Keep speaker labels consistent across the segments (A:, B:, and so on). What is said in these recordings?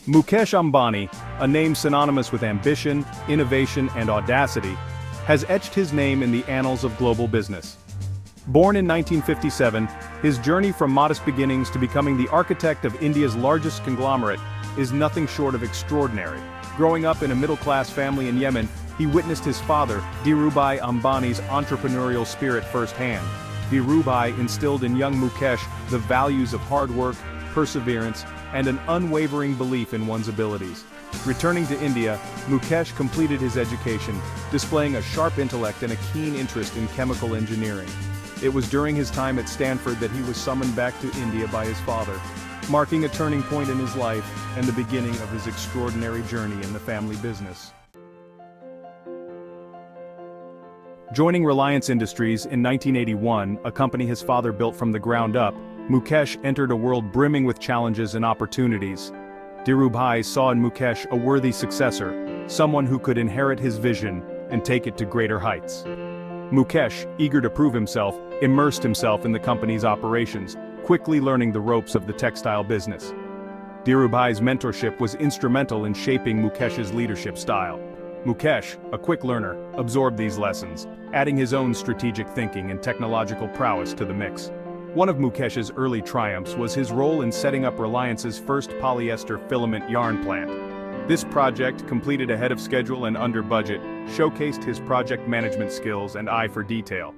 A: Mukesh Ambani, a name synonymous with ambition, innovation, and audacity, has etched his name in the annals of global business. Born in 1957, his journey from modest beginnings to becoming the architect of India's largest conglomerate is nothing short of extraordinary. Growing up in a middle-class family in Yemen, he witnessed his father, Dhirubhai Ambani's entrepreneurial spirit firsthand. Dhirubhai instilled in young Mukesh the values of hard work, perseverance, and an unwavering belief in one's abilities. Returning to India, Mukesh completed his education, displaying a sharp intellect and a keen interest in chemical engineering. It was during his time at Stanford that he was summoned back to India by his father, marking a turning point in his life and the beginning of his extraordinary journey in the family business. Joining Reliance Industries in 1981, a company his father built from the ground up, Mukesh entered a world brimming with challenges and opportunities. Dhirubhai saw in Mukesh a worthy successor, someone who could inherit his vision and take it to greater heights. Mukesh, eager to prove himself, immersed himself in the company's operations, quickly learning the ropes of the textile business. Dhirubhai's mentorship was instrumental in shaping Mukesh's leadership style. Mukesh, a quick learner, absorbed these lessons, adding his own strategic thinking and technological prowess to the mix. One of Mukesh's early triumphs was his role in setting up Reliance's first polyester filament yarn plant. This project, completed ahead of schedule and under budget, showcased his project management skills and eye for detail.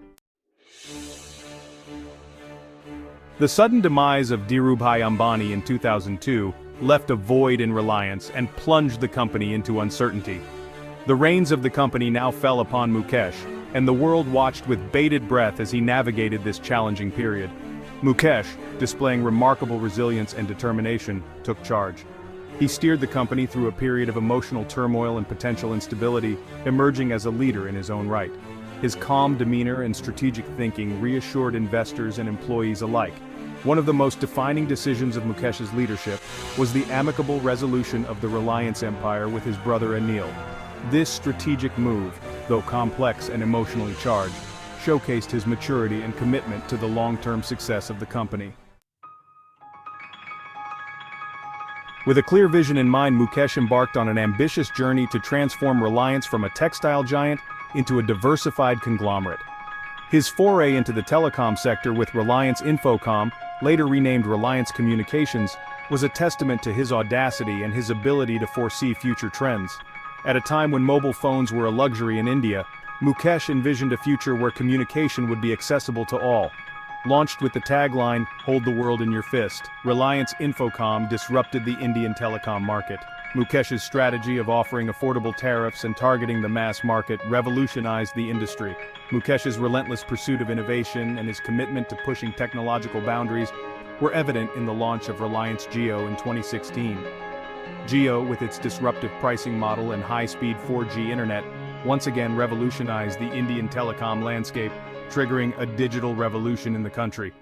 A: The sudden demise of Dhirubhai Ambani in 2002 left a void in Reliance and plunged the company into uncertainty. The reins of the company now fell upon Mukesh, and the world watched with bated breath as he navigated this challenging period. Mukesh, displaying remarkable resilience and determination, took charge. He steered the company through a period of emotional turmoil and potential instability, emerging as a leader in his own right. His calm demeanor and strategic thinking reassured investors and employees alike. One of the most defining decisions of Mukesh's leadership was the amicable resolution of the Reliance empire with his brother Anil. This strategic move, though complex and emotionally charged, showcased his maturity and commitment to the long-term success of the company. With a clear vision in mind, Mukesh embarked on an ambitious journey to transform Reliance from a textile giant into a diversified conglomerate. His foray into the telecom sector with Reliance Infocom, later renamed Reliance Communications, was a testament to his audacity and his ability to foresee future trends. At a time when mobile phones were a luxury in India, Mukesh envisioned a future where communication would be accessible to all. Launched with the tagline, "Hold the world in your fist," Reliance Infocom disrupted the Indian telecom market. Mukesh's strategy of offering affordable tariffs and targeting the mass market revolutionized the industry. Mukesh's relentless pursuit of innovation and his commitment to pushing technological boundaries were evident in the launch of Reliance Jio in 2016. Jio, with its disruptive pricing model and high-speed 4G internet, once again revolutionized the Indian telecom landscape, triggering a digital revolution in the country.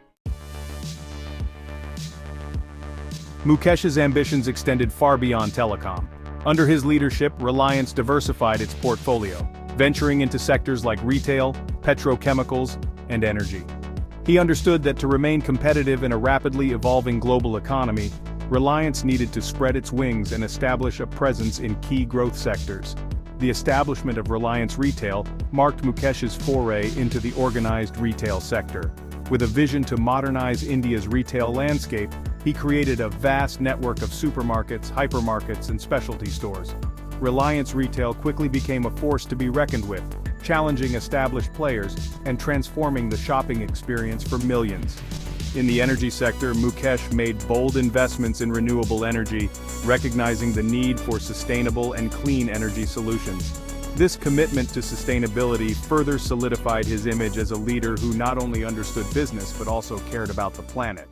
A: Mukesh's ambitions extended far beyond telecom. Under his leadership, Reliance diversified its portfolio, venturing into sectors like retail, petrochemicals, and energy. He understood that to remain competitive in a rapidly evolving global economy, Reliance needed to spread its wings and establish a presence in key growth sectors. The establishment of Reliance Retail marked Mukesh's foray into the organized retail sector. With a vision to modernize India's retail landscape, he created a vast network of supermarkets, hypermarkets, and specialty stores. Reliance Retail quickly became a force to be reckoned with, challenging established players and transforming the shopping experience for millions. In the energy sector, Mukesh made bold investments in renewable energy, recognizing the need for sustainable and clean energy solutions. This commitment to sustainability further solidified his image as a leader who not only understood business but also cared about the planet.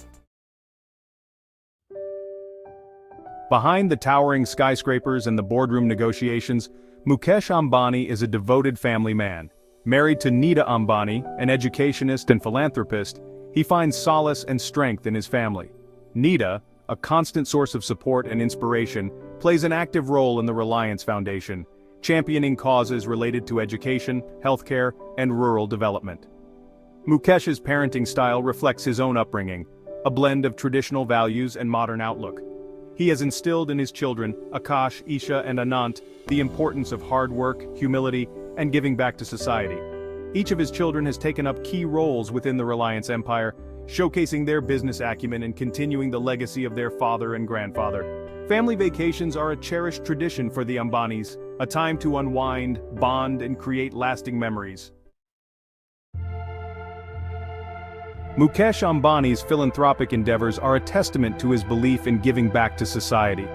A: Behind the towering skyscrapers and the boardroom negotiations, Mukesh Ambani is a devoted family man. Married to Nita Ambani, an educationist and philanthropist, he finds solace and strength in his family. Nita, a constant source of support and inspiration, plays an active role in the Reliance Foundation, championing causes related to education, healthcare, and rural development. Mukesh's parenting style reflects his own upbringing, a blend of traditional values and modern outlook. He has instilled in his children, Akash, Isha, and Anant, the importance of hard work, humility, and giving back to society. Each of his children has taken up key roles within the Reliance empire, showcasing their business acumen and continuing the legacy of their father and grandfather. Family vacations are a cherished tradition for the Ambanis, a time to unwind, bond, and create lasting memories. Mukesh Ambani's philanthropic endeavors are a testament to his belief in giving back to society.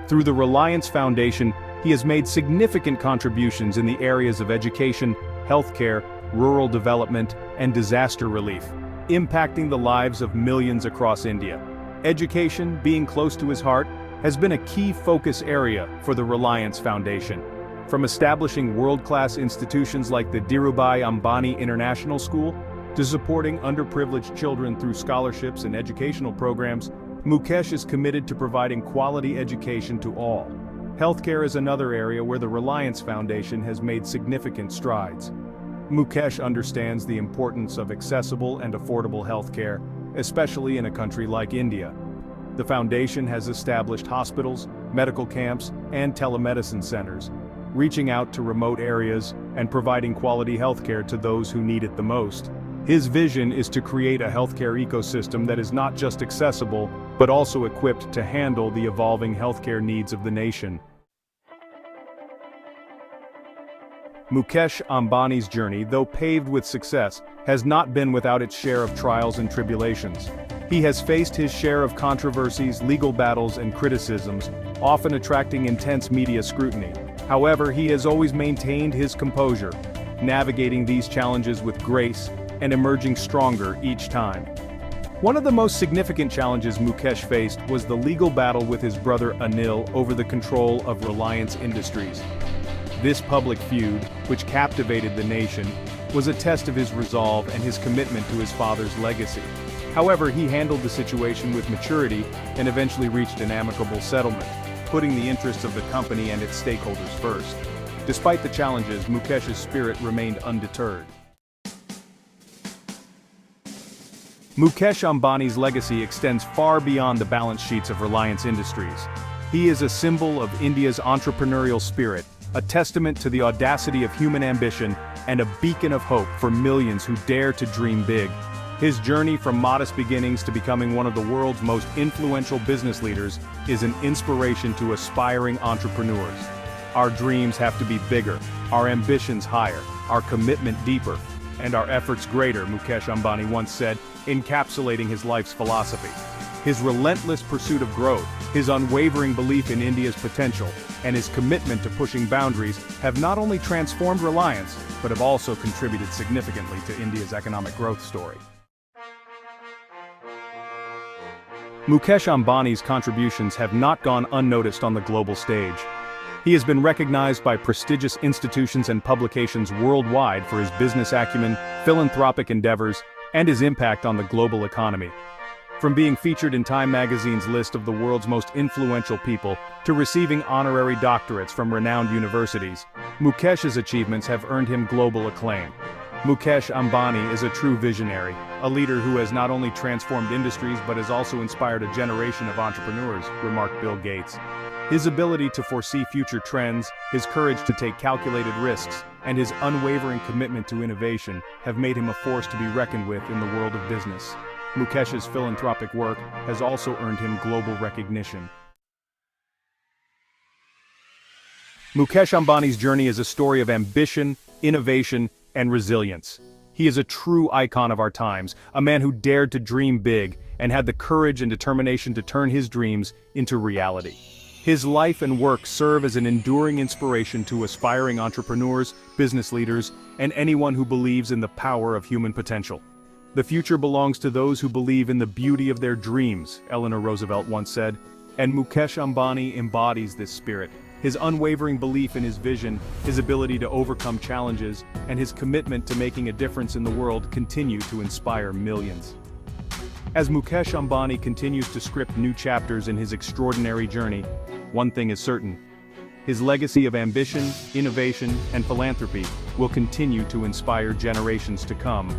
A: Through the Reliance Foundation, he has made significant contributions in the areas of education, healthcare, rural development, and disaster relief, impacting the lives of millions across India. Education, being close to his heart, has been a key focus area for the Reliance Foundation. From establishing world-class institutions like the Dhirubhai Ambani International School, to supporting underprivileged children through scholarships and educational programs, Mukesh is committed to providing quality education to all. Healthcare is another area where the Reliance Foundation has made significant strides. Mukesh understands the importance of accessible and affordable healthcare, especially in a country like India. The foundation has established hospitals, medical camps, and telemedicine centers, reaching out to remote areas and providing quality healthcare to those who need it the most. His vision is to create a healthcare ecosystem that is not just accessible, but also equipped to handle the evolving healthcare needs of the nation. Mukesh Ambani's journey, though paved with success, has not been without its share of trials and tribulations. He has faced his share of controversies, legal battles, and criticisms, often attracting intense media scrutiny. However, he has always maintained his composure, navigating these challenges with grace and emerging stronger each time. One of the most significant challenges Mukesh faced was the legal battle with his brother Anil over the control of Reliance Industries. This public feud, which captivated the nation, was a test of his resolve and his commitment to his father's legacy. However, he handled the situation with maturity and eventually reached an amicable settlement, putting the interests of the company and its stakeholders first. Despite the challenges, Mukesh's spirit remained undeterred. Mukesh Ambani's legacy extends far beyond the balance sheets of Reliance Industries. He is a symbol of India's entrepreneurial spirit, a testament to the audacity of human ambition, and a beacon of hope for millions who dare to dream big. His journey from modest beginnings to becoming one of the world's most influential business leaders is an inspiration to aspiring entrepreneurs. Our dreams have to be bigger, our ambitions higher, our commitment deeper, and our efforts greater, Mukesh Ambani once said, encapsulating his life's philosophy. His relentless pursuit of growth, his unwavering belief in India's potential, and his commitment to pushing boundaries have not only transformed Reliance, but have also contributed significantly to India's economic growth story. Mukesh Ambani's contributions have not gone unnoticed on the global stage. He has been recognized by prestigious institutions and publications worldwide for his business acumen, philanthropic endeavors, and his impact on the global economy. From being featured in Time magazine's list of the world's most influential people, to receiving honorary doctorates from renowned universities, Mukesh's achievements have earned him global acclaim. Mukesh Ambani is a true visionary, a leader who has not only transformed industries but has also inspired a generation of entrepreneurs, remarked Bill Gates. His ability to foresee future trends, his courage to take calculated risks, and his unwavering commitment to innovation have made him a force to be reckoned with in the world of business. Mukesh's philanthropic work has also earned him global recognition. Mukesh Ambani's journey is a story of ambition, innovation, and resilience. He is a true icon of our times, a man who dared to dream big and had the courage and determination to turn his dreams into reality. His life and work serve as an enduring inspiration to aspiring entrepreneurs, business leaders, and anyone who believes in the power of human potential. The future belongs to those who believe in the beauty of their dreams, Eleanor Roosevelt once said, and Mukesh Ambani embodies this spirit. His unwavering belief in his vision, his ability to overcome challenges, and his commitment to making a difference in the world continue to inspire millions. As Mukesh Ambani continues to script new chapters in his extraordinary journey, one thing is certain: his legacy of ambition, innovation, and philanthropy will continue to inspire generations to come.